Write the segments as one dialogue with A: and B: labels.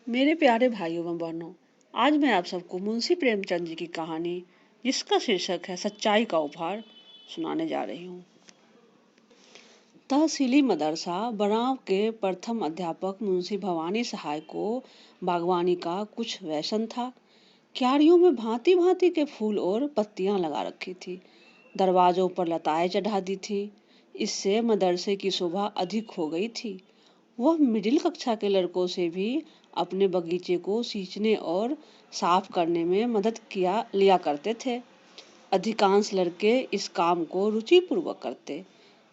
A: मेरे प्यारे भाइयों व बहनों, आज मैं आप सबको मुंशी प्रेमचंद जी की कहानी, जिसका शीर्षक है सच्चाई का उपहार, सुनाने जा रही हूँ। तहसीली मदरसा बराव के प्रथम अध्यापक मुंशी भवानी सहाय को बागवानी का कुछ व्यसन था। क्यारियों में भांति भांति के फूल और पत्तियां लगा रखी थी। दरवाजों पर लताएं चढ़ा दी थी। इससे मदरसे की शोभा अधिक हो गई थी। वह मिडिल कक्षा के लड़कों से भी अपने बगीचे को सींचने और साफ करने में मदद किया लिया करते थे। अधिकांश लड़के इस काम को रुचिपूर्वक करते।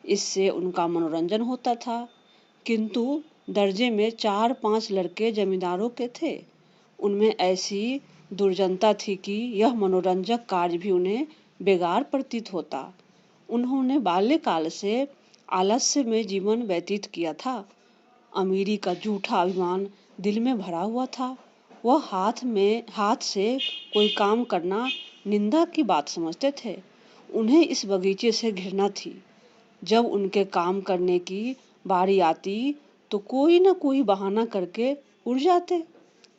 A: इससे उनका मनोरंजन होता था। किंतु दर्जे में 4-5 लड़के जमींदारों के थे। उनमें ऐसी दुर्जनता थी कि यह मनोरंजक कार्य भी उन्हें बेकार प्रतीत होता। उन्होंने बाल्यकाल से आलस्य में जीवन व्यतीत किया था। अमीरी का झूठा अभिमान दिल में भरा हुआ था। वह हाथ से कोई काम करना निंदा की बात समझते थे। उन्हें इस बगीचे से घृणा थी। जब उनके काम करने की बारी आती तो कोई न कोई बहाना करके उड़ जाते।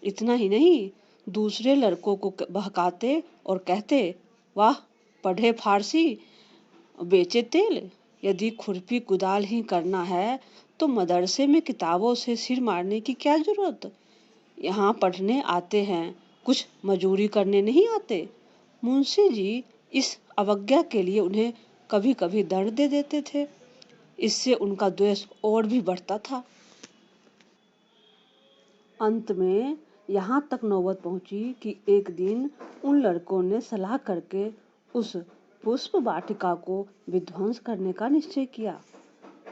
A: इतना ही नहीं, दूसरे लड़कों को बहकाते और कहते, वाह, पढ़े फारसी, बेचे तेल। यदि खुरपी कुदाल ही करना है तो मदरसे में किताबों से सिर मारने की क्या जरूरत। यहाँ पढ़ने आते हैं, कुछ मजूरी करने नहीं आते। मुंशी जी इस अवज्ञा के लिए उन्हें कभी कभी दंड दे देते थे। इससे उनका द्वेष और भी बढ़ता था। अंत में यहाँ तक नौबत पहुंची कि एक दिन उन लड़कों ने सलाह करके उस पुष्प वाटिका को विध्वंस करने का निश्चय किया।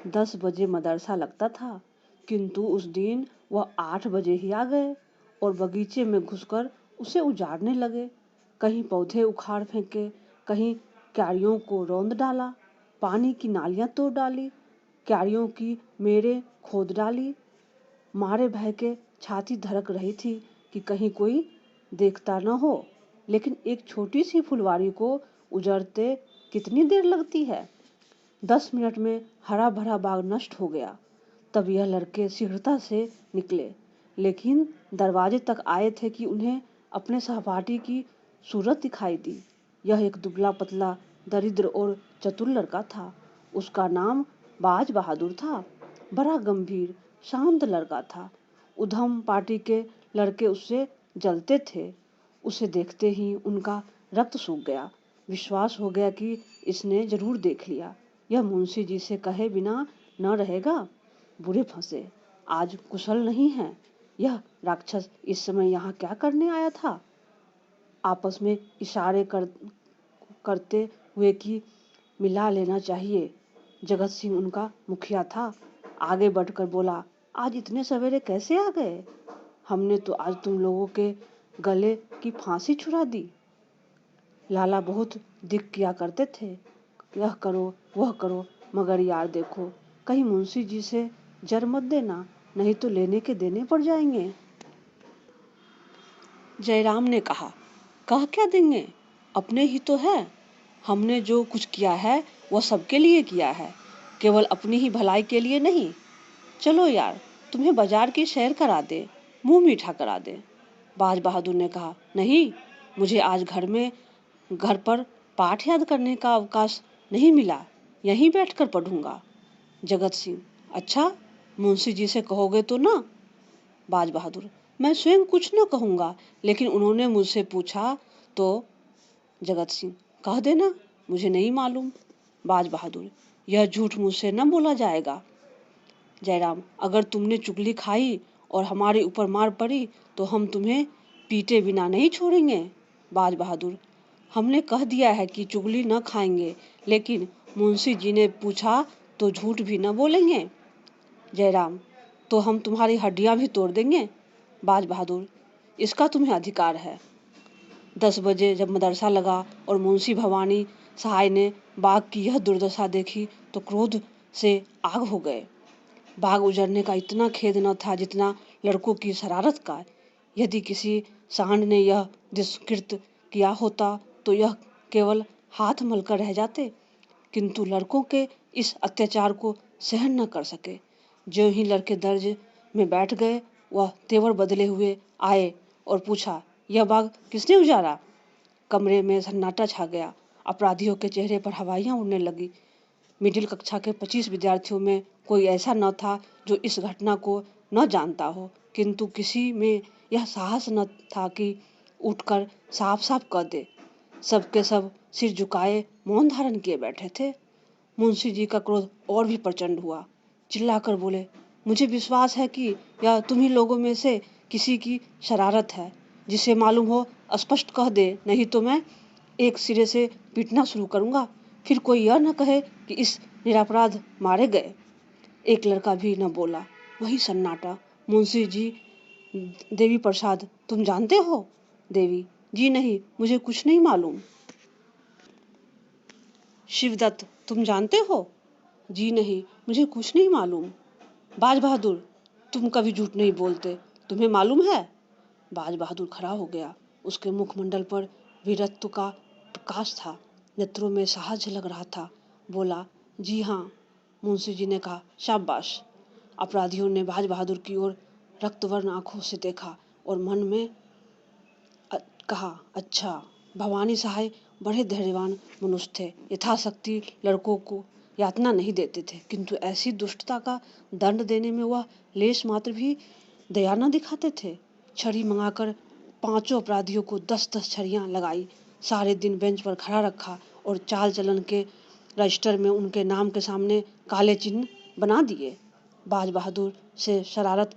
A: 10 बजे मदरसा लगता था, किंतु उस दिन वह 8 बजे ही आ गए और बगीचे में घुसकर उसे उजाड़ने लगे। कहीं पौधे उखाड़ फेंके, कहीं क्यारियों को रौंद डाला, पानी की नालियां तोड़ डाली, क्यारियों की मेड़ें खोद डाली। मारे भय के छाती धड़क रही थी कि कहीं कोई देखता न हो। लेकिन एक छोटी सी फुलवारी को उजड़ते कितनी देर लगती है। 10 मिनट में हरा भरा बाग नष्ट हो गया। तब यह लड़के शीघ्रता से निकले, लेकिन दरवाजे तक आए थे कि उन्हें अपने सहपाठी की सूरत दिखाई दी। यह एक दुबला पतला, दरिद्र और चतुर लड़का था। उसका नाम बाज बहादुर था। बड़ा गंभीर, शांत लड़का था। उधम पार्टी के लड़के उससे जलते थे। उसे देखते ही उनका रक्त सूख गया। विश्वास हो गया कि इसने जरूर देख लिया। यह मुंशी जी से कहे बिना न रहेगा। बुरे फंसे, आज कुशल नहीं है। यह राक्षस इस समय यहाँ क्या करने आया था। आपस में इशारे करते हुए कि मिला लेना चाहिए। जगत सिंह उनका मुखिया था। आगे बढ़कर बोला, आज इतने सवेरे कैसे आ गए। हमने तो आज तुम लोगों के गले की फांसी छुड़ा दी। लाला बहुत दिक किया करते थे, यह करो वह करो, मगर यार देखो, कहीं मुंशी जी से जर मत देना, नहीं तो लेने के देने पड़ जाएंगे। जयराम ने कहा, कह क्या देंगे, अपने ही तो है। हमने जो कुछ किया है वह सबके लिए किया है, केवल अपनी ही भलाई के लिए नहीं। चलो यार, तुम्हें बाजार की सैर करा दे, मुंह मीठा करा दे। बाज बहादुर ने कहा, नहीं, मुझे आज घर पर पाठ याद करने का अवकाश नहीं मिला, यहीं बैठकर पढ़ूंगा। जगत सिंह, अच्छा, मुंशी जी से कहोगे तो ना। बाज बहादुर, मैं स्वयं कुछ न कहूंगा, लेकिन उन्होंने मुझसे पूछा तो। जगत सिंह, कह देना, मुझे नहीं मालूम। बाज बहादुर, यह झूठ मुझसे न बोला जाएगा। जयराम, अगर तुमने चुगली खाई और हमारे ऊपर मार पड़ी तो हम तुम्हें पीटे बिना नहीं छोड़ेंगे। बाज बहादुर, हमने कह दिया है कि चुगली न खाएंगे, लेकिन मुंशी जी ने पूछा तो झूठ भी न बोलेंगे। जयराम, तो हम तुम्हारी हड्डियां भी तोड़ देंगे। बाज बहादुर, इसका तुम्हें अधिकार है। 10 बजे जब मदरसा लगा और मुंशी भवानी सहाय ने बाग की यह दुर्दशा देखी तो क्रोध से आग हो गए। बाग उजड़ने का इतना खेद न था जितना लड़कों की शरारत का। यदि किसी सांड ने यह दुष्कृत किया होता तो यह केवल हाथ मलकर रह जाते, किंतु लड़कों के इस अत्याचार को सहन न कर सके। जो ही लड़के दर्ज में बैठ गए, वह तेवर बदले हुए आए और पूछा, यह बाग किसने उजाड़ा? कमरे में सन्नाटा छा गया। अपराधियों के चेहरे पर हवाइयां उड़ने लगी। मिडिल कक्षा के 25 विद्यार्थियों में कोई ऐसा न था जो इस घटना को न जानता हो, किंतु किसी में यह साहस न था कि उठकर साफ साफ कह दे। सबके सब सिर झुकाए मौन धारण किए बैठे थे। मुंशी जी का क्रोध और भी प्रचंड हुआ। चिल्लाकर बोले, मुझे विश्वास है कि यह तुम्ही लोगों में से किसी की शरारत है। जिसे मालूम हो स्पष्ट कह दे, नहीं तो मैं एक सिरे से पीटना शुरू करूंगा। फिर कोई यह न कहे कि इस निरपराध मारे गए। एक लड़का भी न बोला। वही सन्नाटा। मुंशी जी, देवी प्रसाद, तुम जानते हो? देवी, जी नहीं, मुझे कुछ नहीं मालूम। शिवदत्त, तुम जानते हो? जी नहीं, मुझे कुछ नहीं मालूम। बाज बहादुर, तुम कभी झूठ नहीं बोलते, तुम्हें मालूम है? बाज बहादुर खड़ा हो गया। उसके मुखमंडल पर वीरत्व का प्रकाश था, नेत्रों में साहस झलक रहा था। बोला, जी हाँ। मुंशी जी ने कहा, शाबाश। अपराधियों ने बाज बहादुर की ओर रक्तवर्ण आंखों से देखा और मन में कहा, अच्छा। भवानी सहाय बड़े धैर्यवान मनुष्य थे। यथाशक्ति लड़कों को यातना नहीं देते थे, किंतु ऐसी दुष्टता का दंड देने में वह लेश मात्र भी दया न दिखाते थे। छड़ी मंगाकर 5 अपराधियों को 10-10 छड़ियां लगाई। सारे दिन बेंच पर खड़ा रखा और चाल चलन के रजिस्टर में उनके नाम के सामने काले चिन्ह बना दिए। बाज बहादुर से शरारत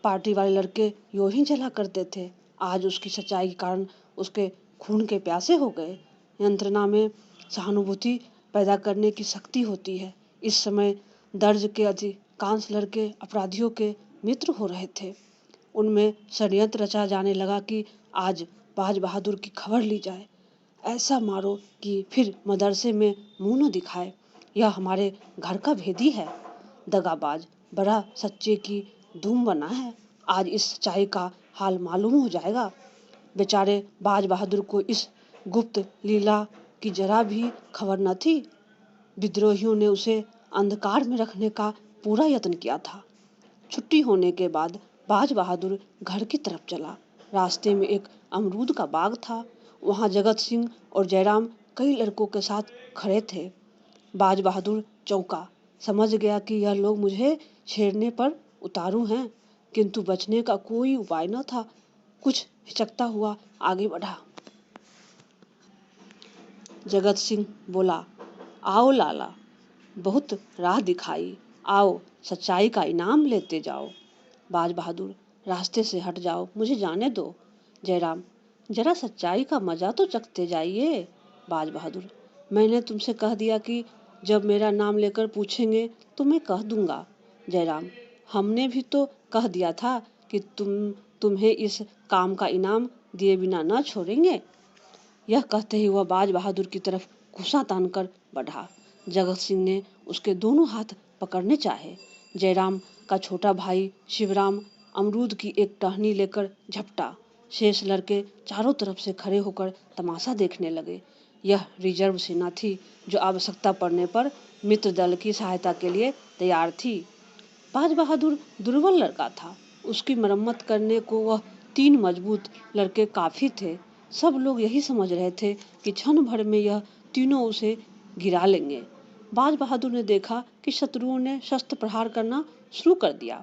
A: पार्टी वाले लड़के यूं ही चला करते थे। आज उसकी सच्चाई के कारण उसके खून के प्यासे हो गए। यंत्रणा में सहानुभूति पैदा करने की शक्ति होती है। इस समय दर्ज के अधिकांश लड़के अपराधियों के मित्र हो रहे थे। उनमें षड्यंत्र रचा जाने लगा कि आज बाज बहादुर की खबर ली जाए। ऐसा मारो कि फिर मदरसे में मुंह न दिखाए। यह हमारे घर का भेदी है। दगाबाज बड़ा सच्चे की धूम बना है। आज इस सच्चाई का हाल मालूम हो जाएगा। बेचारे बाज बहादुर को इस गुप्त लीला की जरा भी खबर न थी। विद्रोहियों ने उसे अंधकार में रखने का पूरा यत्न किया था। छुट्टी होने के बाद बाज बहादुर घर की तरफ चला। रास्ते में एक अमरूद का बाग था। वहां जगत सिंह और जयराम कई लड़कों के साथ खड़े थे। बाज बहादुर चौंका, समझ गया कि यह लोग मुझे छेड़ने पर उतारू हैं, किंतु बचने का कोई उपाय न था। कुछ हिचकता हुआ आगे बढ़ा। जगत सिंह बोला, आओ लाला, बहुत राह दिखाई, आओ सच्चाई का इनाम लेते जाओ। बाज बहादुर, रास्ते से हट जाओ, मुझे जाने दो। जयराम, जरा सच्चाई का मजा तो चखते जाइए। बाज बहादुर, मैंने तुमसे कह दिया कि जब मेरा नाम लेकर पूछेंगे तो मैं कह दूंगा। जयराम, हमने भी तो कह दिया था कि तुम्हें इस काम का इनाम दिए बिना न छोड़ेंगे। यह कहते ही वह बाज बहादुर की तरफ घुसा तानकर बढ़ा। जगत सिंह ने उसके दोनों हाथ पकड़ने चाहे। जयराम का छोटा भाई शिवराम अमरूद की एक टहनी लेकर झपटा। शेष लड़के चारों तरफ से खड़े होकर तमाशा देखने लगे। यह रिजर्व सेना थी जो आवश्यकता पड़ने पर मित्र दल की सहायता के लिए तैयार थी। बाज बहादुर दुर्बल लड़का था। उसकी मरम्मत करने को वह 3 मजबूत लड़के काफी थे। सब लोग यही समझ रहे थे कि क्षण भर में यह तीनों उसे गिरा लेंगे। बाज बहादुर ने देखा कि शत्रुओं ने शस्त्र प्रहार करना शुरू कर दिया,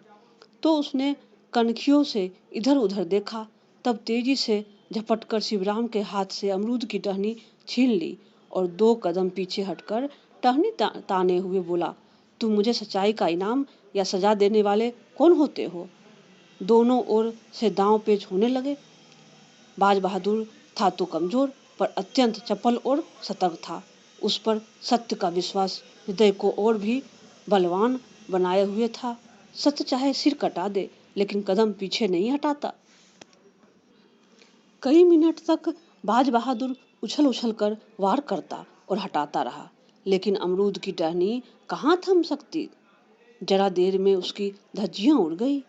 A: तो उसने कनखियों से इधर उधर देखा। तब तेजी से झपटकर शिवराम के हाथ से अमरूद की टहनी छीन ली और 2 कदम पीछे हटकर टहनी ताने हुए बोला, तुम मुझे सच्चाई का इनाम या सजा देने वाले कौन होते हो? दोनों ओर से दांव पेच होने लगे। बाज बहादुर था तो कमजोर, पर अत्यंत चपल और सतर्क था। उस पर सत्य का विश्वास हृदय को और भी बलवान बनाए हुए था। सत्य चाहे सिर कटा दे, लेकिन कदम पीछे नहीं हटाता। कई मिनट तक बाज बहादुर उछल उछल कर वार करता और हटाता रहा, लेकिन अमरूद की टहनी कहाँ थम सकती। जरा देर में उसकी धज्जियां उड़ गई।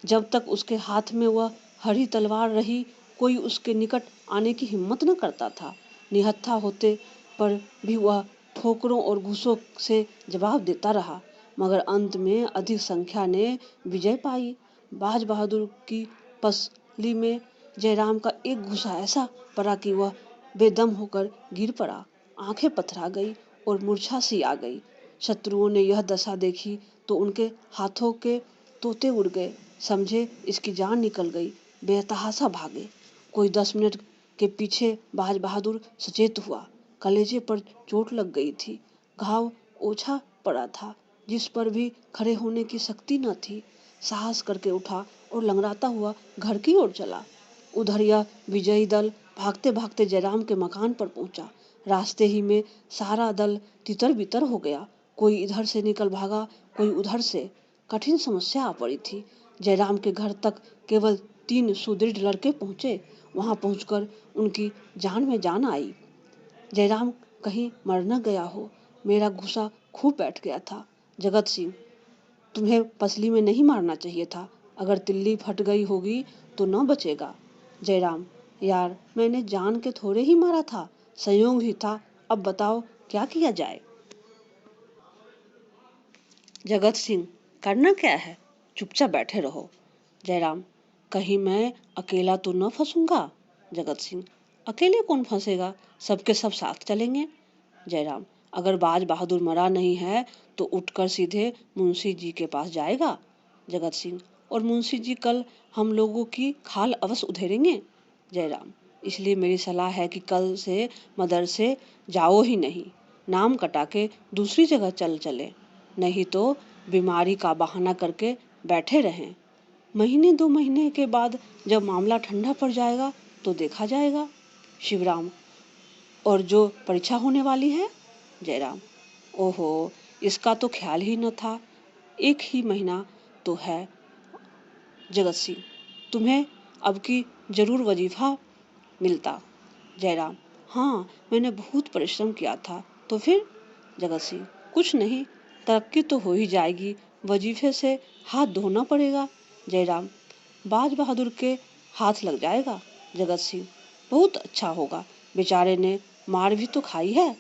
A: जब तक उसके हाथ में वह हरी तलवार रही, कोई उसके निकट आने की हिम्मत न करता था। निहत्था होते पर भी वह ठोकरों और घूसों से जवाब देता रहा, मगर अंत में अधिक संख्या ने विजय पाई। बाज बहादुर की पसली में जयराम का एक घुसा ऐसा पड़ा कि वह बेदम होकर गिर पड़ा। आंखें पथरा गई और मूर्छा सी आ गई। शत्रुओं ने यह दशा देखी तो उनके हाथों के तोते उड़ गए। समझे इसकी जान निकल गई, बेतहाशा भागे। कोई 10 मिनट के पीछे बाज बहादुर सचेत हुआ। कलेजे पर चोट लग गई थी। घाव ओछा पड़ा था, जिस पर भी खड़े होने की शक्ति न थी। साहस करके उठा और लंगड़ाता हुआ घर की ओर चला। उधर यह विजयी दल भागते भागते जयराम के मकान पर पहुंचा। रास्ते ही में सारा दल तितर बितर हो गया। कोई इधर से निकल भागा, कोई उधर से। कठिन समस्या आ पड़ी थी। जयराम के घर तक केवल 3 सुदृढ़ लड़के पहुंचे। वहां पहुंचकर उनकी जान में जान आई। जयराम कहीं मर न गया हो, मेरा घुसा खूब बैठ गया था। जगत सिंह, तुम्हें पसली में नहीं मारना चाहिए था। अगर तिल्ली फट गई होगी तो न बचेगा। जयराम, यार मैंने जान के थोड़े ही मारा था, संयोग ही था। अब बताओ क्या किया जाए। जगत सिंह, करना क्या है, चुपचाप बैठे रहो। जयराम, कहीं मैं अकेला तो न फंसूंगा। जगत सिंह, अकेले कौन फंसेगा, सबके सब साथ चलेंगे। जयराम, अगर बाज बहादुर मरा नहीं है तो उठकर सीधे मुंशी जी के पास जाएगा। जगत सिंह, और मुंशी जी कल हम लोगों की खाल अवश्य उधेड़ेंगे। जयराम, इसलिए मेरी सलाह है कि कल से मदरसे जाओ ही नहीं, नाम कटा के दूसरी जगह चले, नहीं तो बीमारी का बहाना करके बैठे रहें। महीने 2 महीने के बाद जब मामला ठंडा पड़ जाएगा तो देखा जाएगा। शिवराम, और जो परीक्षा होने वाली है। जयराम, ओहो, इसका तो ख्याल ही न था। 1 ही महीना तो है। जगत सिंह, तुम्हें अब की जरूर वजीफा मिलता। जयराम, हाँ मैंने बहुत परिश्रम किया था। तो फिर। जगत सिंह, कुछ नहीं, तरक्की तो हो ही जाएगी, वजीफे से हाथ धोना पड़ेगा। जयराम, बाज बहादुर के हाथ लग जाएगा। जगत सिंह, बहुत अच्छा होगा, बेचारे ने मार भी तो खाई है।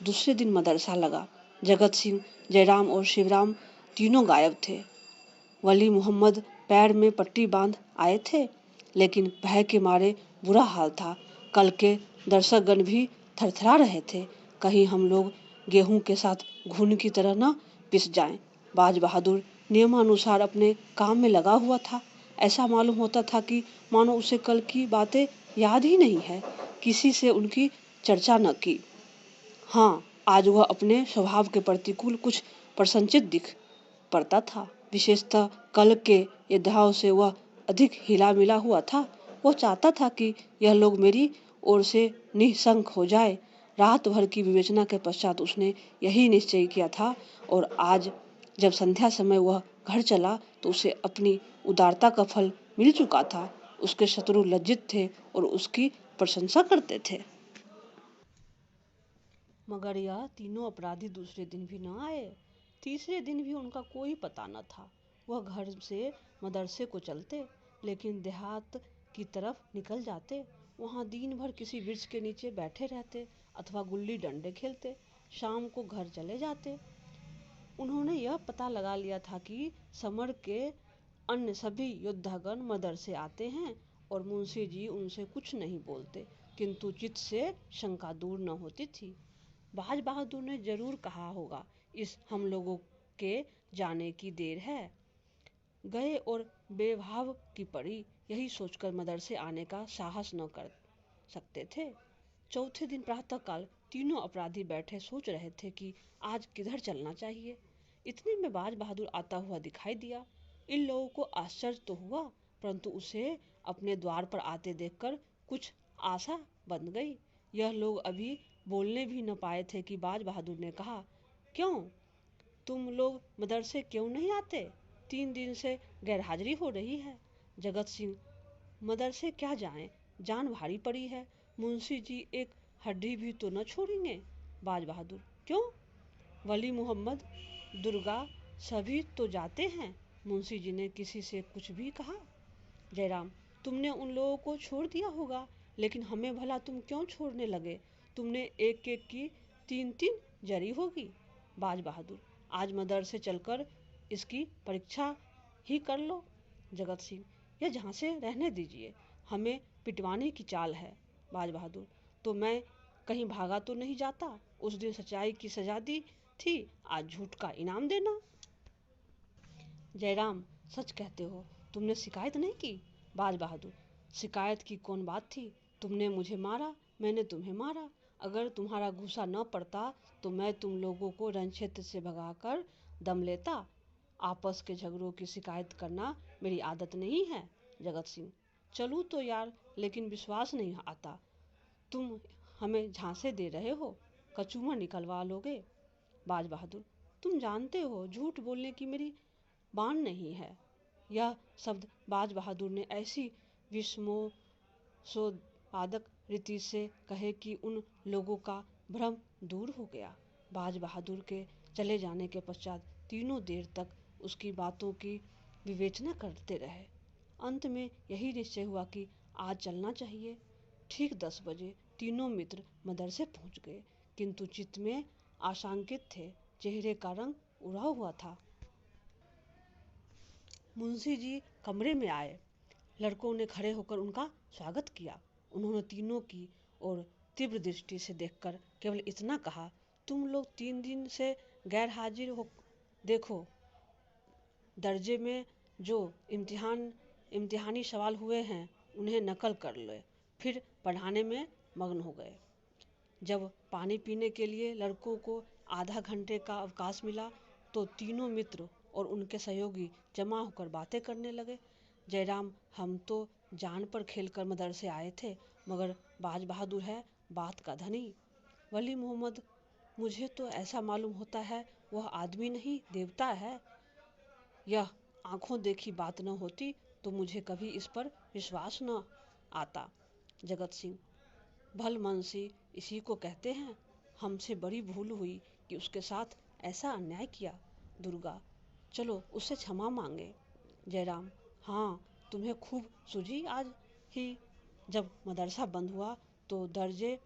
A: दूसरे दिन मदरसा लगा। जगत सिंह, जयराम और शिवराम तीनों गायब थे। वली मोहम्मद पैर में पट्टी बांध आए थे, लेकिन भय के मारे बुरा हाल था। कल के दर्शकगण भी थरथरा रहे थे, कहीं हम लोग गेहूं के साथ घुन की तरह न पिस जाएं। बाज बहादुर नियमानुसार अपने काम में लगा हुआ था। ऐसा मालूम होता था कि मानो उसे कल की बातें याद ही नहीं है, किसी से उनकी चर्चा न की। हाँ, आज वह अपने स्वभाव के प्रतिकूल कुछ प्रसन्नचित दिख पड़ता था। विशेषतः कल के योद्धाओं से वह अधिक हिला मिला हुआ था। वह चाहता था कि यह लोग मेरी ओर से निःशंक हो जाए। रात भर की विवेचना के पश्चात उसने यही निश्चय किया था, और आज जब संध्या समय वह घर चला तो उसे अपनी उदारता का फल मिल चुका था। उसके शत्रु लज्जित थे और उसकी प्रशंसा करते थे। मगर यह तीनों अपराधी दूसरे दिन भी न आए। तीसरे दिन भी उनका कोई पता न था। वह घर से मदरसे को चलते, लेकिन देहात की तरफ निकल जाते। वहां दिन भर किसी वृक्ष के नीचे बैठे रहते अथवा गुल्ली डंडे खेलते। शाम को घर चले जाते। उन्होंने यह पता लगा लिया था कि समर के अन्य सभी योद्धागण मदरसे आते हैं और मुंशी जी उनसे कुछ नहीं बोलते, किंतु चित्त से शंका दूर न होती थी। बाज बहादुर ने जरूर कहा होगा, इस हम लोगों के जाने की देर है। गए और बेभाव की पड़ी, यही सोचकर मदरसे आने का साहस न कर सकते थे। चौथे दिन प्रातःकाल तीनों अपराधी बैठे सोच रहे थे कि आज किधर चलना चाहिए। इतने में बाज बहादुर आता हुआ दिखाई दिया। इन लोगों को आश्चर्य तो हुआ, परंतु उसे अपने द्वार पर आते देखकर कुछ आशा बन गई। यह लोग अभी बोलने भी न पाए थे कि बाज बहादुर ने कहा, क्यों, तुम लोग मदरसे क्यों नहीं आते? 3 दिन से गैरहाजिरी हो रही है। जगत सिंह, मदरसे क्या जाएं, जान भारी पड़ी है। मुंशी जी एक हड्डी भी तो न छोड़ेंगे। बाज बहादुर, क्यों? वली मोहम्मद, दुर्गा सभी तो जाते हैं। मुंशी जी ने किसी से कुछ भी कहा? जयराम, तुमने उन लोगों को छोड़ दिया होगा, लेकिन हमें भला तुम क्यों छोड़ने लगे? तुमने एक एक की 3-3 जरी होगी। बाज बहादुर, आज मदरसे चलकर इसकी परीक्षा ही कर लो। जगत सिंह, यह झांसे रहने दीजिए, हमें पिटवाने की चाल है। बाज बहादुर, तो मैं कहीं भागा तो नहीं जाता? उस दिन सच्चाई की सजा दी थी, आज झूठ का इनाम देना। जयराम, सच कहते हो, तुमने शिकायत नहीं की? बाज बहादुर, शिकायत की कौन बात थी? तुमने मुझे मारा, मैंने तुम्हें मारा। अगर तुम्हारा गुस्सा न पड़ता तो मैं तुम लोगों को रणक्षेत्र से भगाकर दम लेता। आपस के झगड़ों की शिकायत करना मेरी आदत नहीं है। जगत सिंह, चलूँ तो यार, लेकिन विश्वास नहीं आता। तुम हमें झांसे दे रहे हो, कचूमर निकलवा लोगे। बाज बहादुर, तुम जानते हो झूठ बोलने की मेरी बाण नहीं है। यह शब्द बाज बहादुर ने ऐसी विस्मयोत्पादक रीति से कहे कि उन लोगों का भ्रम दूर हो गया। बाज बहादुर के चले जाने के पश्चात तीनों देर तक उसकी बातों की विवेचना करते रहे। अंत में यही निश्चय हुआ कि आज चलना चाहिए। ठीक 10 बजे तीनों मित्र मदरसे पहुंच गए, किंतु चित्त में आशंकित थे, चेहरे का रंग उड़ा हुआ था। मुंशी जी कमरे में आए। लड़कों ने खड़े होकर उनका स्वागत किया। उन्होंने तीनों की ओर तीव्र दृष्टि से देखकर केवल इतना कहा, तुम लोग 3 दिन से गैर हाजिर हो। देखो, दर्जे में जो इम्तिहानी सवाल हुए हैं उन्हें नकल कर लो, फिर पढ़ाने में मग्न हो गए। जब पानी पीने के लिए लड़कों को आधा घंटे का अवकाश मिला तो तीनों मित्र और उनके सहयोगी जमा होकर बातें करने लगे। जयराम, हम तो जान पर खेलकर मदरसे आए थे, मगर बाज बहादुर है बात का धनी। वली मोहम्मद, मुझे तो ऐसा मालूम होता है वह आदमी नहीं देवता है। यह आंखों देखी बात न होती तो मुझे कभी इस पर विश्वास न आता। जगत सिंह, भल मनसी इसी को कहते हैं। हमसे बड़ी भूल हुई कि उसके साथ ऐसा अन्याय किया। दुर्गा, चलो उससे क्षमा मांगे। जयराम, हाँ, तुम्हें खूब सूझी आज ही। जब मदरसा बंद हुआ तो दर्जे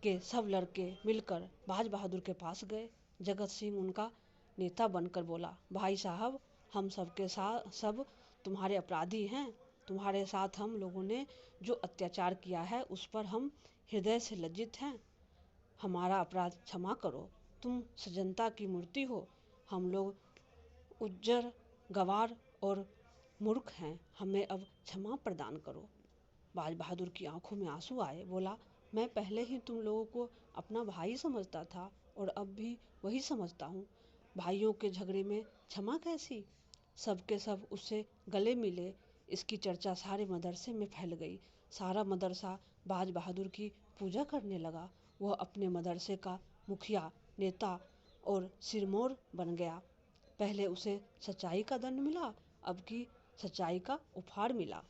A: के सब लड़के मिलकर बाज बहादुर के पास गए। जगत सिंह उनका नेता बनकर बोला, भाई साहब, हम सबके साथ सब तुम्हारे अपराधी हैं। तुम्हारे साथ हम लोगों ने जो अत्याचार किया है उस पर हम हृदय से लज्जित हैं। हमारा अपराध क्षमा करो। तुम सज्जनता की मूर्ति हो। हम लोग उज्जर, गवार और मूर्ख हैं। हमें अब क्षमा प्रदान करो। बाज बहादुर की आंखों में आंसू आए। बोला, मैं पहले ही तुम लोगों को अपना भाई समझता था और अब भी वही समझता हूँ। भाइयों के झगड़े में क्षमा कैसी? सबके सब उससे गले मिले। इसकी चर्चा सारे मदरसे में फैल गई। सारा मदरसा बाज बहादुर की पूजा करने लगा। वह अपने मदरसे का मुखिया, नेता और सिरमौर बन गया। पहले उसे सच्चाई का दंड मिला, अब की सच्चाई का उपहार मिला।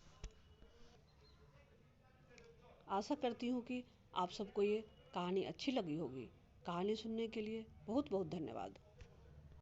A: आशा करती हूँ कि आप सबको ये कहानी अच्छी लगी होगी। कहानी सुनने के लिए बहुत बहुत धन्यवाद।